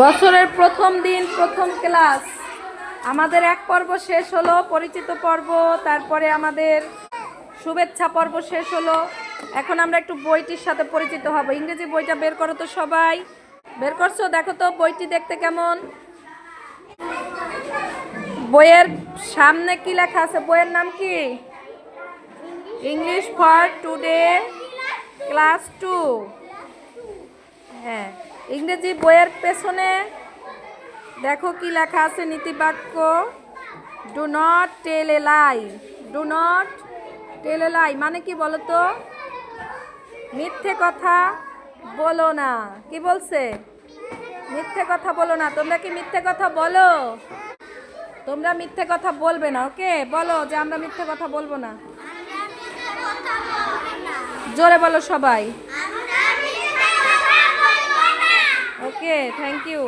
বছরের প্রথম দিন, প্রথম ক্লাস। আমাদের এক পর্ব শেষ হলো, পরিচিত পর্ব, তারপরে আমাদের শুভেচ্ছা পর্ব শেষ হলো। এখন আমরা একটু বইটির সাথে পরিচিত হব। ইংরেজি বইটা বের করো তো সবাই। বের করছো? দেখো তো বইটি দেখতে কেমন। বইয়ের সামনে কি লেখা আছে? বইয়ের নাম কি? English for today class 2। হ্যাঁ, ইংরেজি বইয়ের পেছনে দেখো কি লেখা আছে, নীতিবাক্য। Do not tell a lie. Do not tell a lie মানে কি বলো তো? মিথ্যে কথা বলো না। কি বলছে? মিথ্যে কথা বলো না। তোমরা কি মিথ্যে কথা বলো? তোমরা মিথ্যে কথা বলবে না। ওকে, বলো যে আমরা মিথ্যে কথা বলবো না। জোরে বলো সবাই। ওকে, থ্যাংক ইউ।